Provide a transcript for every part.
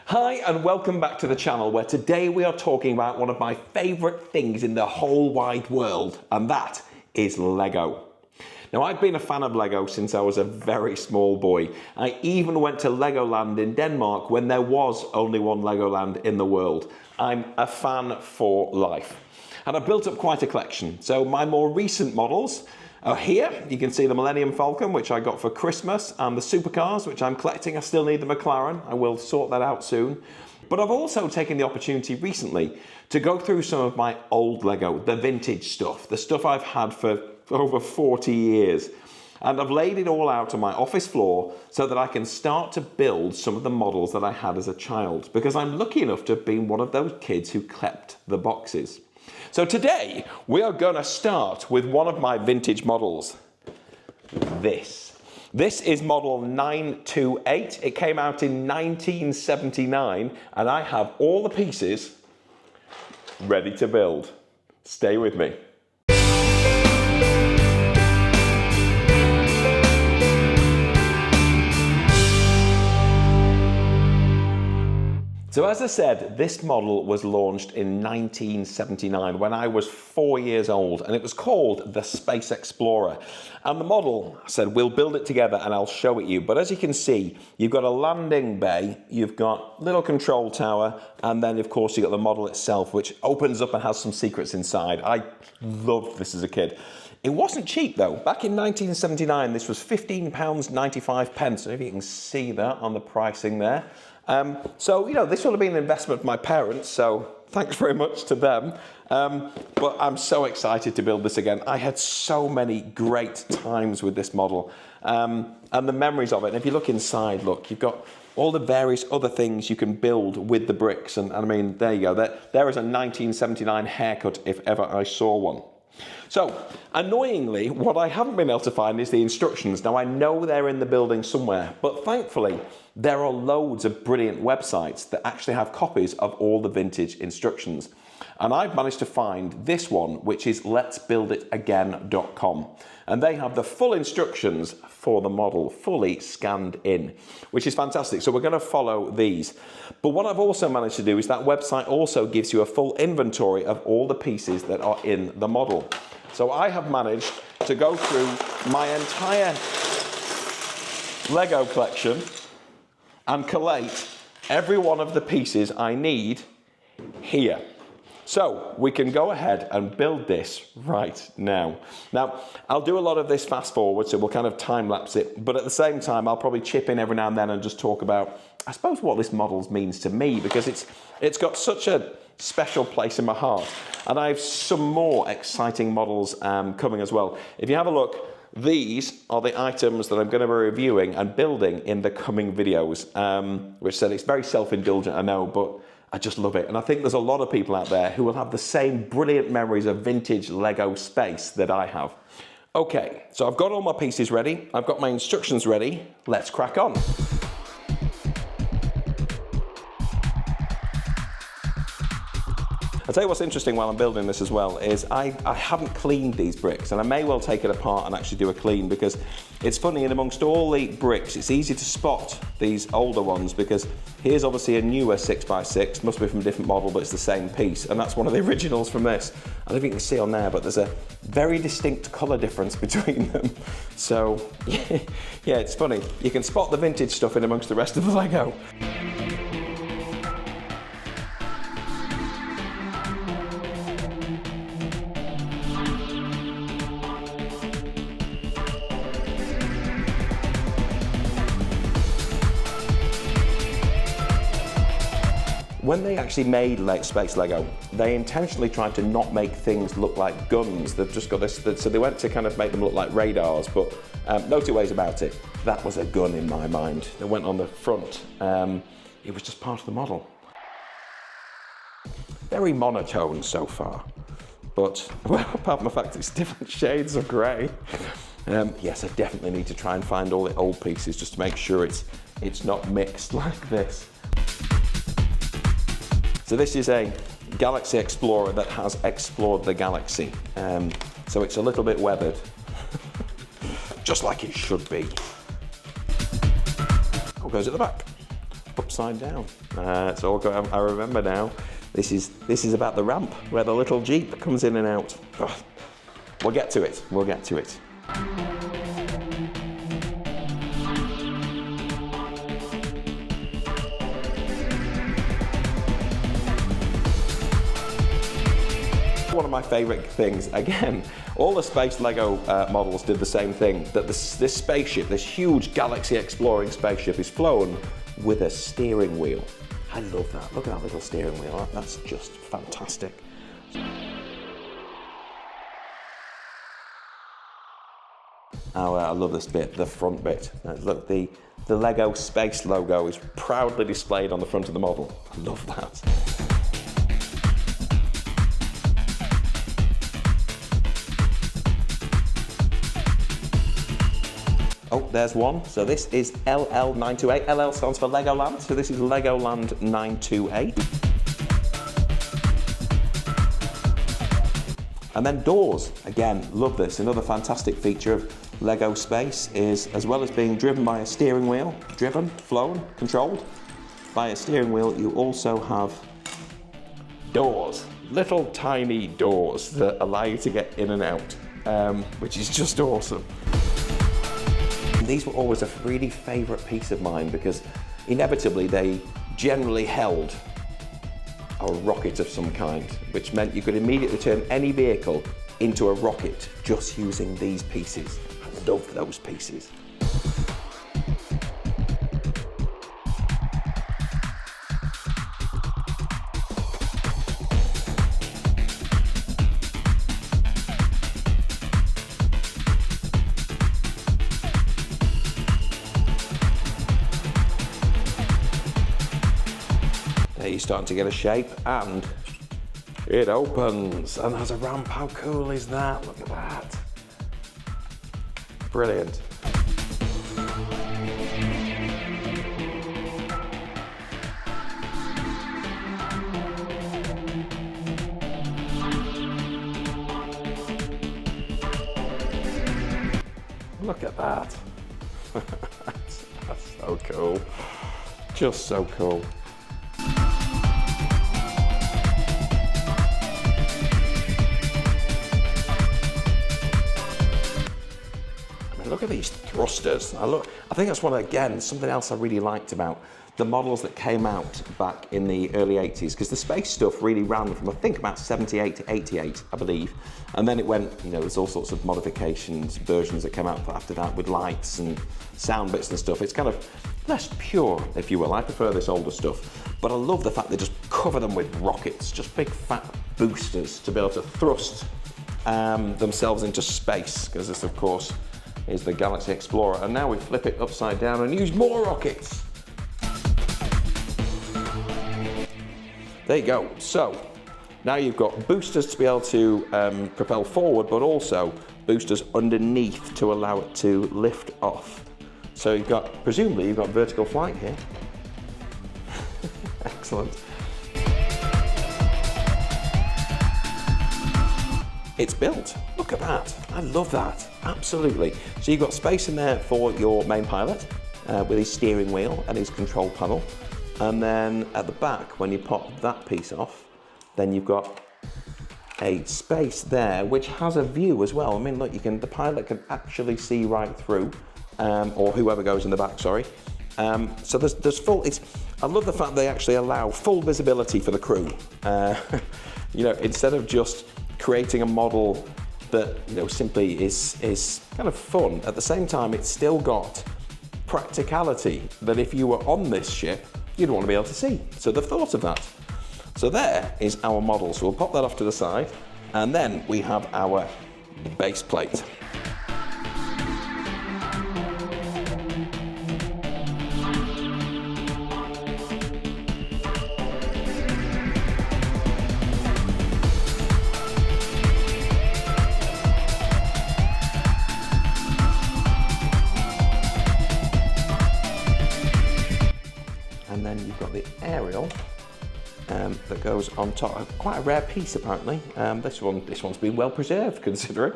Hi and welcome back to the channel where today we are talking about one of my favourite things in the whole wide world, and that is Lego. Now, I've been a fan of Lego since I was a very small boy. I even went to Legoland in Denmark when there was only one Legoland in the world. I'm a fan for life. And I've built up quite a collection. So my more recent models are here. You can see the Millennium Falcon, which I got for Christmas, and the supercars, which I'm collecting. I still need the McLaren. I will sort that out soon. But I've also taken the opportunity recently to go through some of my old Lego, the vintage stuff, the stuff I've had for over 40 years. And I've laid it all out on my office floor so that I can start to build some of the models that I had as a child, because I'm lucky enough to have been one of those kids who kept the boxes. So today we are going to start with one of my vintage models. This is model 928. It came out in 1979 and I have all the pieces ready to build. Stay with me. So as I said, this model was launched in 1979 when I was 4 years old, and it was called the Space Explorer. And the model, I said, we'll build it together and I'll show it you. But as you can see, you've got a landing bay, you've got little control tower, and then of course you've got the model itself, which opens up and has some secrets inside. I loved this as a kid. It wasn't cheap though. Back in 1979, this was £15.95. So if you can see that on the pricing there. So, you know, this would have been an investment for my parents, so thanks very much to them. But I'm so excited to build this again. I had so many great times with this model, and the memories of it. And if you look inside, look, you've got all the various other things you can build with the bricks. And I mean, there you go. There is a 1979 haircut if ever I saw one. So, annoyingly, what I haven't been able to find is the instructions. Now, I know they're in the building somewhere, but thankfully, there are loads of brilliant websites that actually have copies of all the vintage instructions. And I've managed to find this one, which is letsbuilditagain.com. And they have the full instructions for the model fully scanned in, which is fantastic. So we're going to follow these. But what I've also managed to do is that website also gives you a full inventory of all the pieces that are in the model. So I have managed to go through my entire Lego collection and collate every one of the pieces I need here. So we can go ahead and build this right now. Now, I'll do a lot of this fast forward, so we'll kind of time lapse it, but at the same time, I'll probably chip in every now and then and just talk about, I suppose, what this model means to me, because it's got such a special place in my heart. And I have some more exciting models coming as well. If you have a look, these are the items that I'm going to be reviewing and building in the coming videos, which said it's very self-indulgent, I know, but I just love it. And I think there's a lot of people out there who will have the same brilliant memories of vintage Lego space that I have. Okay, so I've got all my pieces ready. I've got my instructions ready. Let's crack on. I'll tell you what's interesting while I'm building this as well is I haven't cleaned these bricks, and I may well take it apart and actually do a clean, because it's funny, in amongst all the bricks it's easy to spot these older ones, because here's obviously a newer 6x6, must be from a different model, but it's the same piece, and that's one of the originals from this. I don't know if you can see on there, but there's a very distinct colour difference between them. So yeah, it's funny, you can spot the vintage stuff in amongst the rest of the Lego. When they actually made Space Lego, they intentionally tried to not make things look like guns. They've just got this, so they went to kind of make them look like radars, but no two ways about it. That was a gun in my mind. They went on the front. It was just part of the model. Very monotone so far, but well, apart from the fact it's different shades of grey. Yes, I definitely need to try and find all the old pieces just to make sure it's not mixed like this. So this is a Galaxy Explorer that has explored the galaxy. So it's a little bit weathered, just like it should be. What goes at the back? upside down. It's all got, I remember now, this is about the ramp where the little Jeep comes in and out. Oh, we'll get to it, we'll get to it. One of my favorite things, again, all the space Lego models did the same thing, that this spaceship, this huge galaxy exploring spaceship, is flown with a steering wheel. I love that. Look at that little steering wheel. That's just fantastic. Oh, I love this bit, the front bit. Look, the Lego space logo is proudly displayed on the front of the model. I love that. Oh, there's one. So this is LL928. LL stands for Legoland, so this is Legoland 928. And then doors. Again, love this. Another fantastic feature of Lego space is, as well as being driven by a steering wheel, flown, controlled by a steering wheel, you also have doors. Little tiny doors that allow you to get in and out, which is just awesome. These were always a really favourite piece of mine because inevitably they generally held a rocket of some kind, which meant you could immediately turn any vehicle into a rocket just using these pieces. I love those pieces. You're starting to get a shape and it opens and has a ramp. How cool is that? Look at that. Brilliant. Look at that. That's so cool. Just so cool. Look at these thrusters. I think that's something else I really liked about the models that came out back in the early 80s, because the space stuff really ran from, I think, about 78 to 88, I believe. And then it went, there's all sorts of modifications, versions that came out after that with lights and sound bits and stuff. It's kind of less pure, if you will. I prefer this older stuff. But I love the fact they just cover them with rockets, just big fat boosters to be able to thrust themselves into space, because this, of course, is the Galaxy Explorer. And now we flip it upside down and use more rockets. There you go. So now you've got boosters to be able to propel forward, but also boosters underneath to allow it to lift off. So you've got, presumably, you've got vertical flight here. Excellent. It's built. Look at that. I love that. Absolutely. So you've got space in there for your main pilot with his steering wheel and his control panel. And then at the back, when you pop that piece off, then you've got a space there which has a view as well. I mean, look, the pilot can actually see right through, or whoever goes in the back, sorry. So there's full, I love the fact they actually allow full visibility for the crew. Instead of just creating a model that simply is kind of fun. At the same time, it's still got practicality that if you were on this ship, you'd want to be able to see. So they've thought of that. So there is our model. So we'll pop that off to the side, and then we have our base plate. And then you've got the aerial that goes on top. Quite a rare piece, apparently. This one's been well preserved, considering.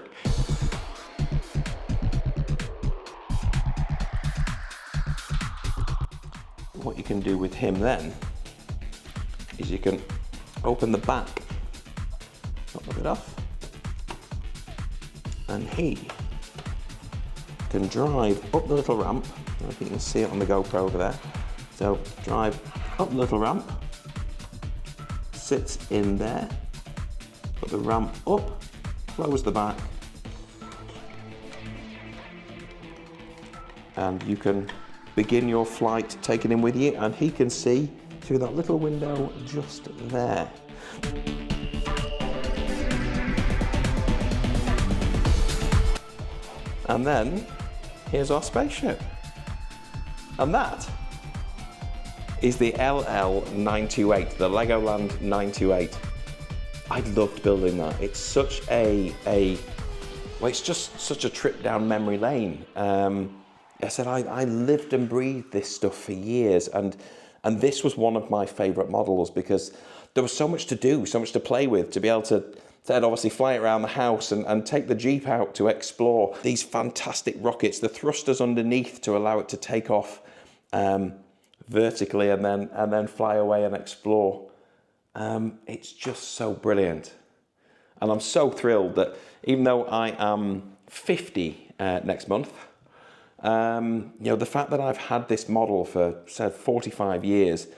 What you can do with him then is you can open the back, not look it off, and he can drive up the little ramp. I don't know if you can see it on the GoPro over there. So drive up the little ramp, sits in there, put the ramp up, close the back, and you can begin your flight taking him with you, and he can see through that little window just there. And then here's our spaceship. And that is the LL928, the Legoland 928. I loved building that. It's such well, it's just such a trip down memory lane. I said I lived and breathed this stuff for years, and this was one of my favourite models because there was so much to do, so much to play with, to be able to obviously fly it around the house and take the Jeep out to explore these fantastic rockets, the thrusters underneath to allow it to take off vertically and then fly away and explore. It's just so brilliant. And I'm so thrilled that even though I am 50 next month, you know, the fact that I've had this model for, say, 45 years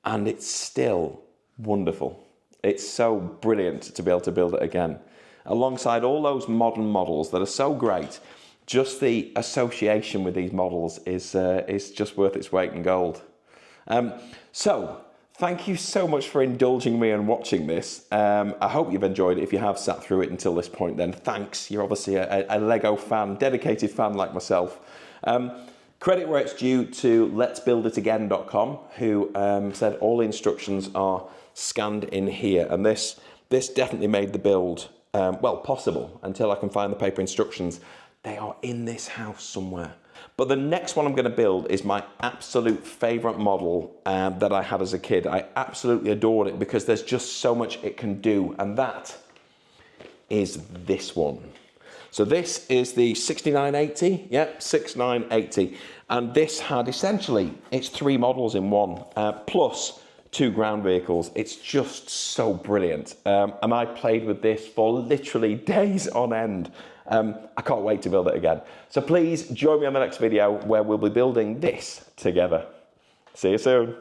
and it's still wonderful. It's so brilliant to be able to build it again. Alongside all those modern models that are so great, just the association with these models is just worth its weight in gold. So, thank you so much for indulging me and watching this. I hope you've enjoyed it. If you have sat through it until this point, then thanks. You're obviously a Lego fan, dedicated fan like myself. Credit where it's due to letsbuilditagain.com, who said all the instructions are scanned in here, and this definitely made the build well possible until I can find the paper instructions. They are in this house somewhere. But the next one I'm going to build is my absolute favourite model that I had as a kid. I absolutely adored it because there's just so much it can do, and that is this one. So this is the 6980, yep, 6980, and this had essentially, it's 3 models in one, plus 2 ground vehicles. It's just so brilliant, and I played with this for literally days on end. I can't wait to build it again. So please join me on the next video where we'll be building this together. See you soon.